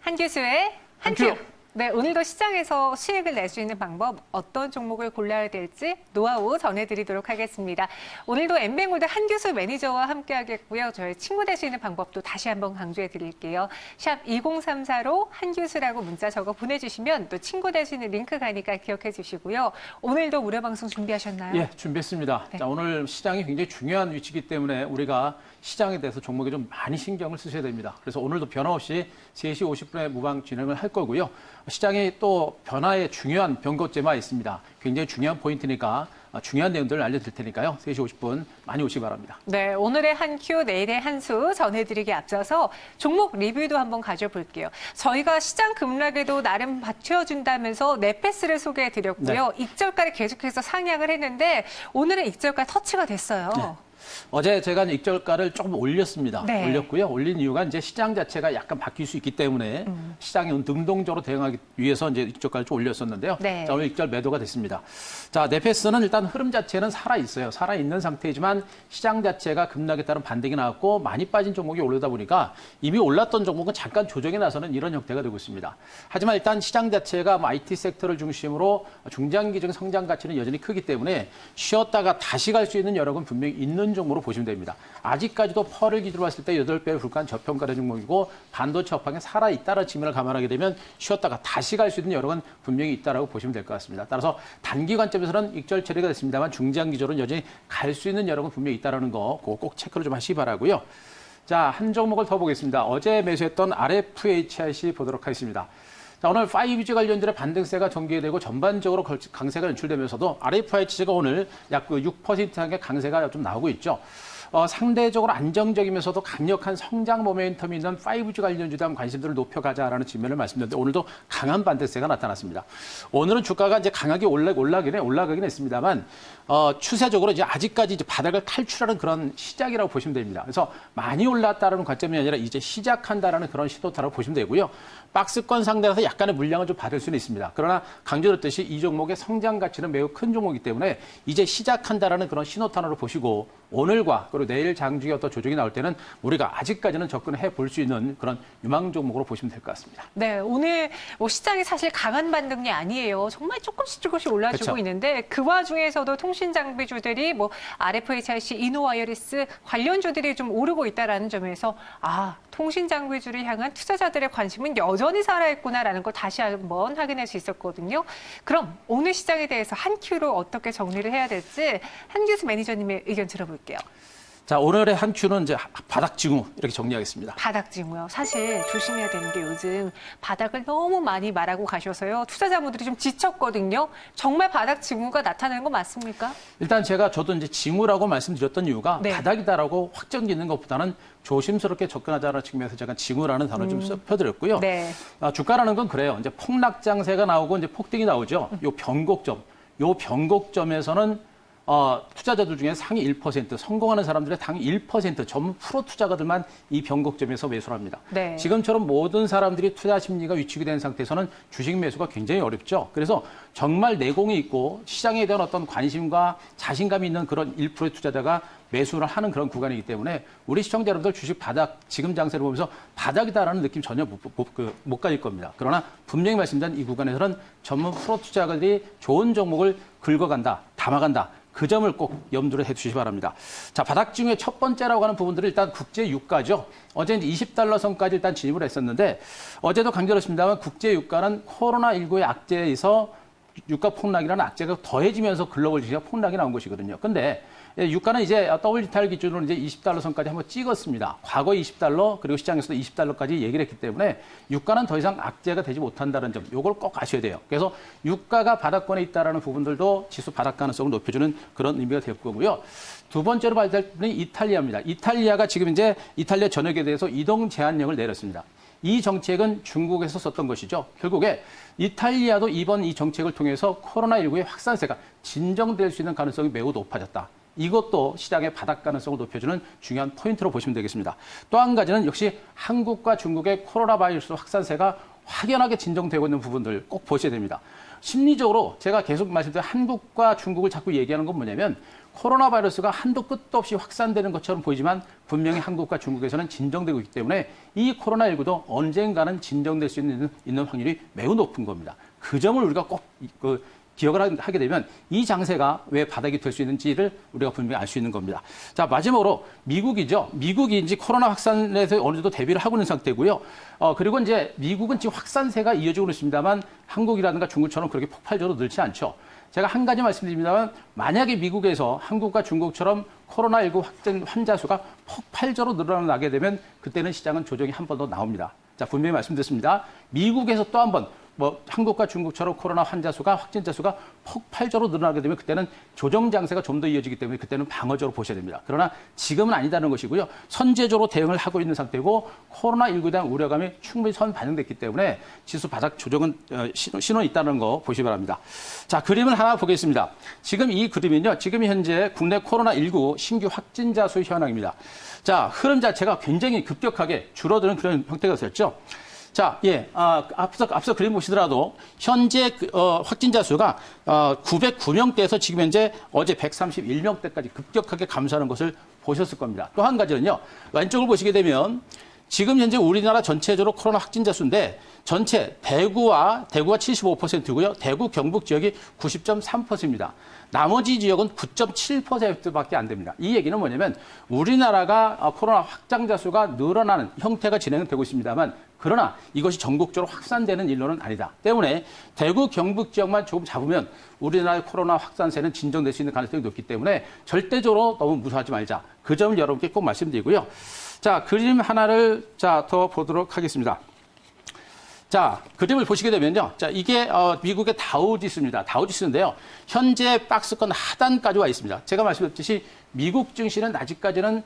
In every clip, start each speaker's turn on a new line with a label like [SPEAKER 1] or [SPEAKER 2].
[SPEAKER 1] 한기수의 한큐. 네, 오늘도 시장에서 수익을 낼 수 있는 방법, 어떤 종목을 골라야 될지 노하우 전해드리도록 하겠습니다. 오늘도 엠뱅골드 한규수 매니저와 함께하겠고요. 저희 친구 될 수 있는 방법도 다시 한번 강조해드릴게요. 샵 2034로 한규수라고 문자 적어 보내주시면 또 친구 될 수 있는 링크 가니까 기억해 주시고요. 오늘도 무료 방송 준비하셨나요?
[SPEAKER 2] 예, 준비했습니다.
[SPEAKER 1] 네.
[SPEAKER 2] 자, 오늘 시장이 굉장히 중요한 위치이기 때문에 우리가 시장에 대해서 종목에 좀 많이 신경을 쓰셔야 됩니다. 그래서 오늘도 변함없이 3시 50분에 무방 진행을 할 거고요. 시장이 또 변화의 중요한 변곡점이 있습니다. 굉장히 중요한 포인트니까 중요한 내용들을 알려드릴 테니까요. 3시 50분 많이 오시기 바랍니다.
[SPEAKER 1] 네, 오늘의 한큐, 내일의 한수 전해드리기 앞서서 종목 리뷰도 한번 가져볼게요. 저희가 시장 급락에도 나름 받쳐준다면서 네페스를 소개해드렸고요.
[SPEAKER 2] 네.
[SPEAKER 1] 익절가를 계속해서 상향을 했는데 오늘은 익절가 터치가 됐어요.
[SPEAKER 2] 네. 어제 제가 익절가를 조금 올렸습니다.
[SPEAKER 1] 네.
[SPEAKER 2] 올렸고요. 올린 이유가 이제 시장 자체가 약간 바뀔 수 있기 때문에 시장이 능동적으로 대응하기 위해서 이제 익절가를 좀 올렸었는데요.
[SPEAKER 1] 네.
[SPEAKER 2] 자, 오늘 익절 매도가 됐습니다. 자, 네페스는 일단 흐름 자체는 살아있어요. 살아있는 상태이지만 시장 자체가 급락에 따른 반등이 나왔고 많이 빠진 종목이 오르다 보니까 이미 올랐던 종목은 잠깐 조정에 나서는 이런 형태가 되고 있습니다. 하지만 일단 시장 자체가 IT 섹터를 중심으로 중장기적인 성장 가치는 여전히 크기 때문에 쉬었다가 다시 갈 수 있는 여력은 분명히 있는 종목으로 보시면 됩니다. 아직까지도 펄을 기준으로 봤을 때 8배에 불과한 저평가된 종목이고 반도체 업황에 살아있다는 측면을 감안하게 되면 쉬었다가 다시 갈 수 있는 여력은 분명히 있다라고 보시면 될 것 같습니다. 따라서 단기 관점에서는 익절 처리가 됐습니다만 중장기적으로는 여전히 갈 수 있는 여력은 분명히 있다는 거 그거 꼭 체크를 좀 하시기 바라고요. 자, 한 종목을 더 보겠습니다. 어제 매수했던 RFHIC 보도록 하겠습니다. 자, 오늘 5G 관련들의 반등세가 전개되고 전반적으로 강세가 연출되면서도 RFIC가 오늘 약 6%의 강세가 좀 나오고 있죠. 상대적으로 안정적이면서도 강력한 성장 모멘텀이 있는 5G 관련주에 대한 관심들을 높여가자라는 측면을 말씀드렸는데 오늘도 강한 반등세가 나타났습니다. 오늘은 주가가 이제 강하게 올라가긴 했습니다만 추세적으로 이제 아직까지 이제 바닥을 탈출하는 그런 시작이라고 보시면 됩니다. 그래서 많이 올랐다는 관점이 아니라 이제 시작한다라는 그런 시도타라고 보시면 되고요. 박스권 상대라서 약간의 물량을 좀 받을 수는 있습니다. 그러나 강조했듯이 이 종목의 성장 가치는 매우 큰 종목이기 때문에 이제 시작한다라는 그런 신호탄으로 보시고 오늘과 그리고 내일 장중에 어떤 조정이 나올 때는 우리가 아직까지는 접근해 볼 수 있는 그런 유망 종목으로 보시면 될 것 같습니다.
[SPEAKER 1] 네, 오늘 시장이 사실 강한 반등이 아니에요. 정말 조금씩 올라주고
[SPEAKER 2] 그렇죠.
[SPEAKER 1] 있는데 그 와중에서도 통신 장비주들이 RFHIC, 이노와이어리스 관련주들이 좀 오르고 있다라는 점에서 통신 장비주를 향한 투자자들의 관심은 여전히 살아있구나라는 걸 다시 한번 확인할 수 있었거든요. 그럼 오늘 시장에 대해서 한 큐로 어떻게 정리를 해야 될지 한규수 매니저님의 의견 들어볼게요.
[SPEAKER 2] 자, 오늘의 한 큐는 이제 바닥징후 이렇게 정리하겠습니다.
[SPEAKER 1] 바닥징후요. 사실 조심해야 되는 게 요즘 바닥을 너무 많이 말하고 가셔서요. 투자자분들이 좀 지쳤거든요. 정말 바닥징후가 나타나는 거 맞습니까?
[SPEAKER 2] 일단 저도 이제 징후라고 말씀드렸던 이유가
[SPEAKER 1] 네.
[SPEAKER 2] 바닥이다라고 확정 짓는 것보다는 조심스럽게 접근하자는 측면에서 제가 징후라는 단어를 좀 써드렸고요.
[SPEAKER 1] 네.
[SPEAKER 2] 주가라는 건 그래요. 이제 폭락장세가 나오고 이제 폭등이 나오죠. 요 변곡점에서는 투자자들 중에 상위 1%, 성공하는 사람들의 상위 1%, 전문 프로 투자가들만 이 변곡점에서 매수를 합니다.
[SPEAKER 1] 네.
[SPEAKER 2] 지금처럼 모든 사람들이 투자 심리가 위축이 된 상태에서는 주식 매수가 굉장히 어렵죠. 그래서 정말 내공이 있고 시장에 대한 어떤 관심과 자신감이 있는 그런 1%의 투자자가 매수를 하는 그런 구간이기 때문에 우리 시청자 여러분들 주식 바닥, 지금 장세를 보면서 바닥이다라는 느낌 전혀 못 가질 겁니다. 그러나 분명히 말씀드린 이 구간에서는 전문 프로 투자가들이 좋은 종목을 긁어간다, 담아간다. 그 점을 꼭 염두를 해주시기 바랍니다. 자, 바닥 중에 첫 번째라고 하는 부분들은 일단 국제 유가죠. 어제 이제 20달러 선까지 일단 진입을 했었는데 어제도 강조했습니다만 국제 유가는 코로나19의 악재에서 유가 폭락이라는 악재가 더해지면서 글로벌 주식가 폭락이 나온 것이거든요. 근데 유가는 이제 WTI 기준으로 이제 20달러 선까지 한번 찍었습니다. 과거 20달러 그리고 시장에서도 20달러까지 얘기를 했기 때문에 유가는 더 이상 악재가 되지 못한다는 점, 요걸 꼭 아셔야 돼요. 그래서 유가가 바닥권에 있다라는 부분들도 지수 바닥 가능성을 높여주는 그런 의미가 될 거고요. 두 번째로 봐야 될 분은 이탈리아입니다. 이탈리아가 지금 이제 이탈리아 전역에 대해서 이동 제한령을 내렸습니다. 이 정책은 중국에서 썼던 것이죠. 결국에 이탈리아도 이번 이 정책을 통해서 코로나19의 확산세가 진정될 수 있는 가능성이 매우 높아졌다. 이것도 시장의 바닥 가능성을 높여주는 중요한 포인트로 보시면 되겠습니다. 또 한 가지는 역시 한국과 중국의 코로나 바이러스 확산세가 확연하게 진정되고 있는 부분들 꼭 보셔야 됩니다. 심리적으로 제가 계속 말씀드린 한국과 중국을 자꾸 얘기하는 건 뭐냐면 코로나 바이러스가 한도 끝도 없이 확산되는 것처럼 보이지만 분명히 한국과 중국에서는 진정되고 있기 때문에 이 코로나19도 언젠가는 진정될 수 있는 확률이 매우 높은 겁니다. 그 점을 우리가 꼭 기억을 하게 되면 이 장세가 왜 바닥이 될 수 있는지를 우리가 분명히 알 수 있는 겁니다. 자, 마지막으로 미국이죠. 미국이 이제 코로나 확산에서 어느 정도 대비를 하고 있는 상태고요. 그리고 이제 미국은 지금 확산세가 이어지고 있습니다만 한국이라든가 중국처럼 그렇게 폭발적으로 늘지 않죠. 제가 한 가지 말씀드립니다만 만약에 미국에서 한국과 중국처럼 코로나19 확진 환자 수가 폭발적으로 늘어나게 되면 그때는 시장은 조정이 한 번 더 나옵니다. 자, 분명히 말씀드렸습니다. 미국에서 또 한 번 한국과 중국처럼 코로나 환자 수가 확진자 수가 폭발적으로 늘어나게 되면 그때는 조정 장세가 좀 더 이어지기 때문에 그때는 방어적으로 보셔야 됩니다. 그러나 지금은 아니다는 것이고요. 선제적으로 대응을 하고 있는 상태고 코로나19에 대한 우려감이 충분히 반영됐기 때문에 지수 바닥 조정은 신호는 있다는 거 보시기 바랍니다. 자, 그림을 하나 보겠습니다. 지금 이 그림은요. 지금 현재 국내 코로나19 신규 확진자 수 현황입니다. 자, 흐름 자체가 굉장히 급격하게 줄어드는 그런 형태가 됐죠. 자, 앞서 그림 보시더라도 현재 확진자 수가 909명대에서 지금 현재 어제 131명대까지 급격하게 감소하는 것을 보셨을 겁니다. 또 한 가지는요. 왼쪽을 보시게 되면 지금 현재 우리나라 전체적으로 코로나 확진자 수인데 전체 대구가 75%고요. 대구 경북 지역이 90.3%입니다. 나머지 지역은 9.7%밖에 안 됩니다. 이 얘기는 뭐냐면 우리나라가 코로나 확진자 수가 늘어나는 형태가 진행되고 있습니다만 그러나 이것이 전국적으로 확산되는 일로는 아니다. 때문에 대구 경북 지역만 조금 잡으면 우리나라의 코로나 확산세는 진정될 수 있는 가능성이 높기 때문에 절대적으로 너무 무서워하지 말자. 그 점을 여러분께 꼭 말씀드리고요. 자, 그림 하나를 더 보도록 하겠습니다. 자, 그림을 보시게 되면요. 자, 이게 미국의 다우지수입니다. 다우지수인데요. 현재 박스권 하단까지 와 있습니다. 제가 말씀드렸듯이 미국 증시는 아직까지는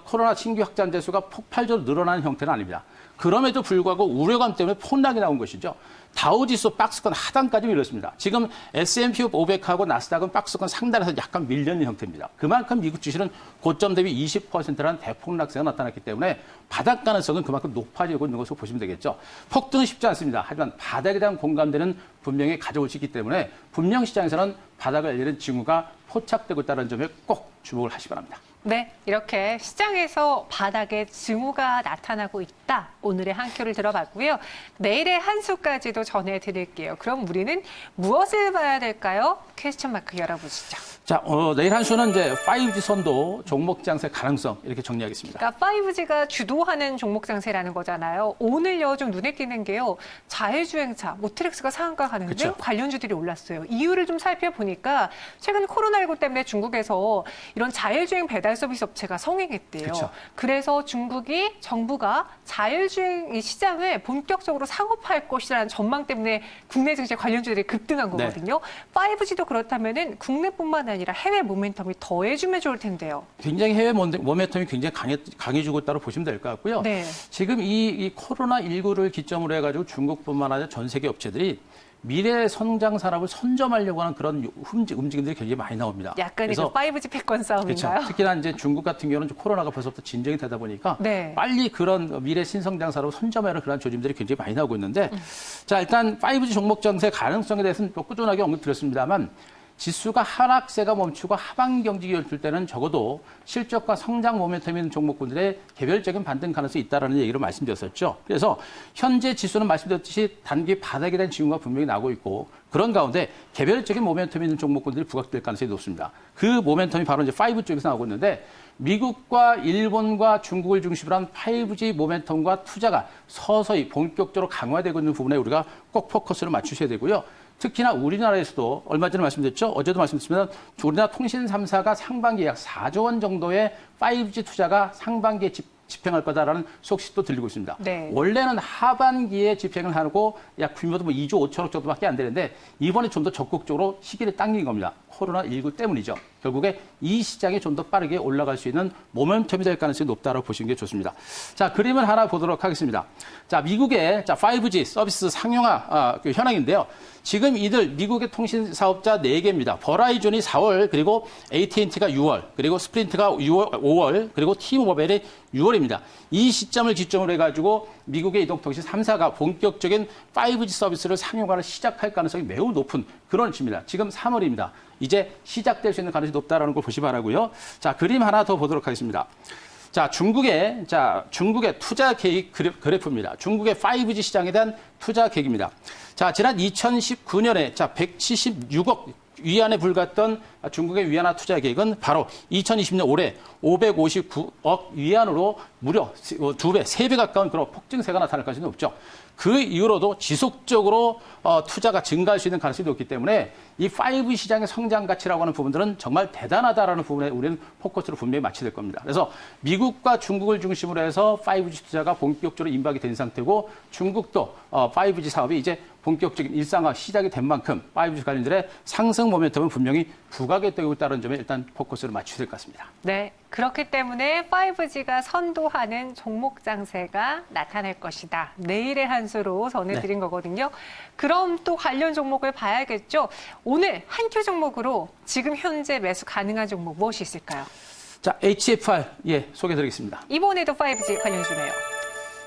[SPEAKER 2] 코로나 신규 확진자 수가 폭발적으로 늘어나는 형태는 아닙니다. 그럼에도 불구하고 우려감 때문에 폭락이 나온 것이죠. 다우지수 박스권 하단까지 밀렸습니다. 지금 S&P 500하고 나스닥은 박스권 상단에서 약간 밀려있는 형태입니다. 그만큼 미국 주식은 고점 대비 20%라는 대폭락세가 나타났기 때문에 바닥 가능성은 그만큼 높아지고 있는 것으로 보시면 되겠죠. 폭등은 쉽지 않습니다. 하지만 바닥에 대한 공감대는 분명히 가져올 수 있기 때문에 분명 시장에서는 바닥을 열리는 징후가 포착되고 있다는 점에 꼭 주목을 하시기 바랍니다.
[SPEAKER 1] 네, 이렇게 시장에서 바닥에 징후가 나타나고 있다. 오늘의 한 큐를 들어봤고요. 내일의 한 수까지도 전해드릴게요. 그럼 우리는 무엇을 봐야 될까요? 퀘스천 마크 열어보시죠.
[SPEAKER 2] 자, 내일 한 수는 이제 5G 선도 종목 장세 가능성 이렇게 정리하겠습니다.
[SPEAKER 1] 그러니까 5G가 주도하는 종목 장세라는 거잖아요. 오늘요 좀 눈에 띄는 게요. 자율주행차, 모트렉스가 상한가 가는데
[SPEAKER 2] 그쵸.
[SPEAKER 1] 관련주들이 올랐어요. 이유를 좀 살펴보니까 최근 코로나19 때문에 중국에서 이런 자율주행 배달 서비스 업체가 성행했대요.
[SPEAKER 2] 그쵸.
[SPEAKER 1] 그래서 정부가 자율주행 이 시장을 본격적으로 상업화할 것이라는 전망 때문에 국내 증시 관련주들이 급등한 거거든요. 5G도 그렇다면은 국내뿐만 아니라 해외 모멘텀이 더해주면 좋을 텐데요.
[SPEAKER 2] 굉장히 해외 모멘텀이 굉장히 강해지고 있다고 보시면 될 것 같고요.
[SPEAKER 1] 네.
[SPEAKER 2] 지금 이 코로나19를 기점으로 해가지고 중국뿐만 아니라 전 세계 업체들이 미래 성장 산업을 선점하려고 하는 그런 움직임들이 굉장히 많이 나옵니다.
[SPEAKER 1] 약간의 그 5G 패권 싸움인가요?
[SPEAKER 2] 그렇죠. 특히나 이제 중국 같은 경우는 코로나가 벌써부터 진정이 되다 보니까
[SPEAKER 1] 네.
[SPEAKER 2] 빨리 그런 미래 신성장 산업을 선점하는 그런 조짐들이 굉장히 많이 나오고 있는데 자, 일단 5G 종목 정세 가능성에 대해서는 또 꾸준하게 언급드렸습니다만 지수가 하락세가 멈추고 하반 경직이 열릴 때는 적어도 실적과 성장 모멘텀 있는 종목군들의 개별적인 반등 가능성이 있다는 얘기를 말씀드렸었죠. 그래서 현재 지수는 말씀드렸듯이 단기 바닥에 대한 징후가 분명히 나오고 있고 그런 가운데 개별적인 모멘텀 있는 종목군들이 부각될 가능성이 높습니다. 그 모멘텀이 바로 이제 5 쪽에서 나오고 있는데 미국과 일본과 중국을 중심으로 한 5G 모멘텀과 투자가 서서히 본격적으로 강화되고 있는 부분에 우리가 꼭 포커스를 맞추셔야 되고요. 특히나 우리나라에서도 얼마 전에 말씀드렸죠. 어제도 말씀드렸지만 우리나라 통신 3사가 상반기에 약 4조 원 정도의 5G 투자가 상반기에 집행할 거다라는 속시도 들리고 있습니다.
[SPEAKER 1] 네.
[SPEAKER 2] 원래는 하반기에 집행을 하고 약 규모도 2조 5천억 정도밖에 안 되는데 이번에 좀 더 적극적으로 시기를 당긴 겁니다. 코로나19 때문이죠. 결국에 이 시장이 좀 더 빠르게 올라갈 수 있는 모멘텀이 될 가능성이 높다고 보시는 게 좋습니다. 자, 그림을 하나 보도록 하겠습니다. 자, 미국의 5G 서비스 상용화 현황인데요. 지금 이들 미국의 통신 사업자 4개입니다. 버라이즌이 4월, 그리고 AT&T가 6월, 그리고 스프린트가 5월, 그리고 T모바일이 6월입니다. 이 시점을 기점으로 해가지고 미국의 이동통신 3사가 본격적인 5G 서비스를 상용화를 시작할 가능성이 매우 높은 그런 위치입니다. 지금 3월입니다. 이제 시작될 수 있는 가능성이 높다라는 걸 보시 바라고요. 자, 그림 하나 더 보도록 하겠습니다. 자, 중국의 투자 계획 그래프입니다. 중국의 5G 시장에 대한 투자 계획입니다. 자, 지난 2019년에 176억 위안에 불과했던 중국의 위안화 투자 계획은 바로 2020년 올해 559억 위안으로 무려 2배, 3배 가까운 그런 폭증세가 나타날 가능성이 높죠. 그 이후로도 지속적으로 투자가 증가할 수 있는 가능성이 높기 때문에 이 5G 시장의 성장 가치라고 하는 부분들은 정말 대단하다라는 부분에 우리는 포커스를 분명히 맞춰야 될 겁니다. 그래서 미국과 중국을 중심으로 해서 5G 투자가 본격적으로 임박이 된 상태고 중국도 5G 사업이 이제 본격적인 일상화 시작이 된 만큼 5G 관련들의 상승 모멘텀은 분명히 부각이 되고 있다는 점에 일단 포커스를 맞춰야 될 것 같습니다.
[SPEAKER 1] 네, 그렇기 때문에 5G가 선도하는 종목 장세가 나타날 것이다. 내일의 한 수로 전해드린 거거든요. 그럼 또 관련 종목을 봐야겠죠. 오늘 한 큐 종목으로 지금 현재 매수 가능한 종목 무엇이 있을까요?
[SPEAKER 2] 자, HFR 소개드리겠습니다.
[SPEAKER 1] 이번에도 5G 관련주네요.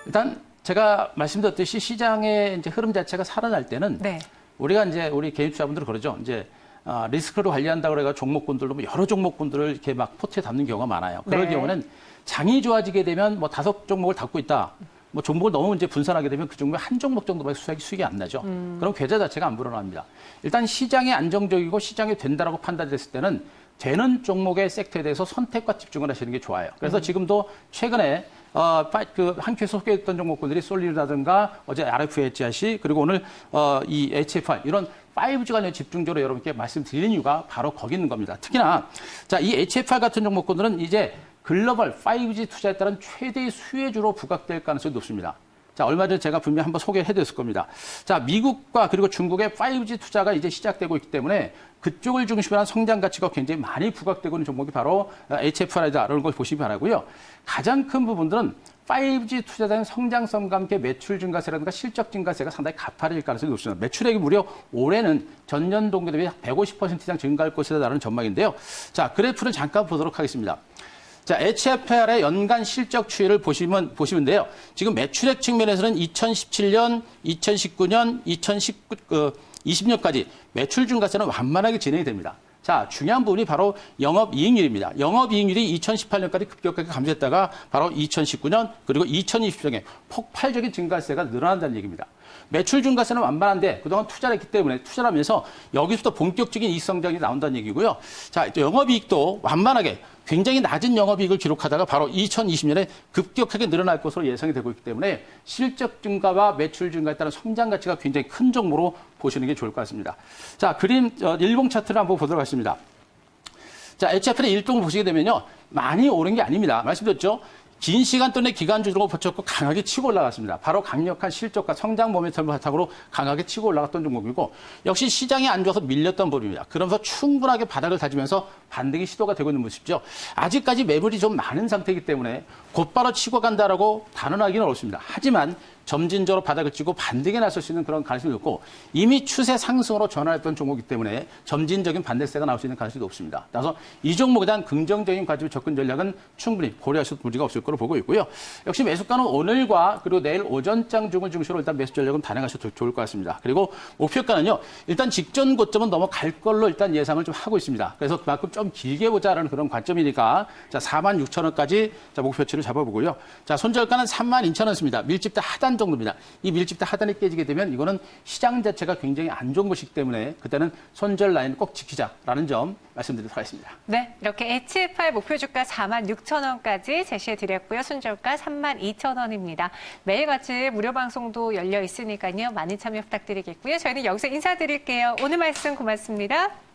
[SPEAKER 2] 일단 제가 말씀드렸듯이 시장의 이제 흐름 자체가 살아날 때는
[SPEAKER 1] 네.
[SPEAKER 2] 우리가 이제 우리 개인 투자분들 그러죠. 이제 리스크를 관리한다고 그래가 종목군들도 여러 종목군들을 이렇게 막 포트에 담는 경우가 많아요. 그럴
[SPEAKER 1] 네.
[SPEAKER 2] 경우는 장이 좋아지게 되면 뭐 5종목을 담고 있다. 뭐 종목을 너무 이제 분산하게 되면 그 종목에 한 종목 정도밖에 수익이 안 나죠. 그럼 계좌 자체가 안 불어납니다. 일단 시장이 안정적이고 시장이 된다라고 판단됐을 때는 되는 종목의 섹터에 대해서 선택과 집중을 하시는 게 좋아요. 그래서 지금도 최근에 한 큐에서 소개했던 종목군들이 솔리드라든가 어제 RFHIC 그리고 오늘 이 HFR 이런 5G 관련 집중적으로 여러분께 말씀드리는 이유가 바로 거기 있는 겁니다. 특히나 자, 이 HFR 같은 종목군들은 이제 글로벌 5G 투자에 따른 최대의 수혜주로 부각될 가능성이 높습니다. 자, 얼마 전에 제가 분명히 한번 소개를 해드렸을 겁니다. 자, 미국과 그리고 중국의 5G 투자가 이제 시작되고 있기 때문에 그쪽을 중심으로 한 성장 가치가 굉장히 많이 부각되고 있는 종목이 바로 HFR이다라는 걸 보시기 바라고요. 가장 큰 부분들은 5G 투자에 대한 성장성과 함께 매출 증가세라든가 실적 증가세가 상당히 가파를 가능성이 높습니다. 매출액이 무려 올해는 전년 동기 대비 150% 이상 증가할 것이다라는 전망인데요. 자, 그래프를 잠깐 보도록 하겠습니다. 자, HFR의 연간 실적 추이를 보시면 돼요. 지금 매출액 측면에서는 2017년, 2019년, 2020년까지 매출 증가세는 완만하게 진행이 됩니다. 자, 중요한 부분이 바로 영업이익률입니다. 영업이익률이 2018년까지 급격하게 감소했다가 바로 2019년 그리고 2020년에 폭발적인 증가세가 늘어난다는 얘기입니다. 매출 증가세는 완만한데 그동안 투자를 했기 때문에 투자를 하면서 여기서부터 본격적인 이익 성장이 나온다는 얘기고요. 자, 영업이익도 완만하게 굉장히 낮은 영업이익을 기록하다가 바로 2020년에 급격하게 늘어날 것으로 예상이 되고 있기 때문에 실적 증가와 매출 증가에 따른 성장 가치가 굉장히 큰 종목으로 보시는 게 좋을 것 같습니다. 자, 그림 일봉 차트를 한번 보도록 하겠습니다. 자, HFR의 일동을 보시게 되면요. 많이 오른 게 아닙니다. 말씀드렸죠. 긴 시간 동안에 기관주로 버텼고 강하게 치고 올라갔습니다. 바로 강력한 실적과 성장 모멘텀을 바탕으로 강하게 치고 올라갔던 종목이고 역시 시장이 안 좋아서 밀렸던 부분입니다. 그러면서 충분하게 바닥을 다지면서 반등이 시도가 되고 있는 모습이죠. 아직까지 매물이 좀 많은 상태이기 때문에 곧바로 치고 간다라고 단언하기는 어렵습니다. 하지만 점진적으로 바닥을 치고 반등에 나설 수 있는 그런 가능성이 높고 이미 추세 상승으로 전환했던 종목이기 때문에 점진적인 반대세가 나올 수 있는 가능성이 높습니다. 따라서 이 종목에 대한 긍정적인 관점 접근 전략은 충분히 고려하셔도 문제가 없을 거로 보고 있고요. 역시 매수가는 오늘과 그리고 내일 오전장 중을 중심으로 일단 매수 전략은 단행하셔도 좋을 것 같습니다. 그리고 목표가는요. 일단 직전 고점은 넘어갈 걸로 일단 예상을 좀 하고 있습니다. 그래서 그만큼 좀 길게 보자라는 그런 관점이니까 자, 46,000원까지 자, 목표치를 잡아보고요. 자, 손절가는 32,000원입니다. 밀집대 하단 정도입니다. 이 밀집대 하단이 깨지게 되면 이거는 시장 자체가 굉장히 안 좋은 것이기 때문에 그때는 손절 라인 꼭 지키자라는 점 말씀드리도록 하겠습니다.
[SPEAKER 1] 네, 이렇게 HFR 목표 주가 46,000원까지 제시해 드렸고요. 손절가 32,000원입니다. 매일같이 무료 방송도 열려 있으니까요. 많은 참여 부탁드리겠고요. 저희는 여기서 인사드릴게요. 오늘 말씀 고맙습니다.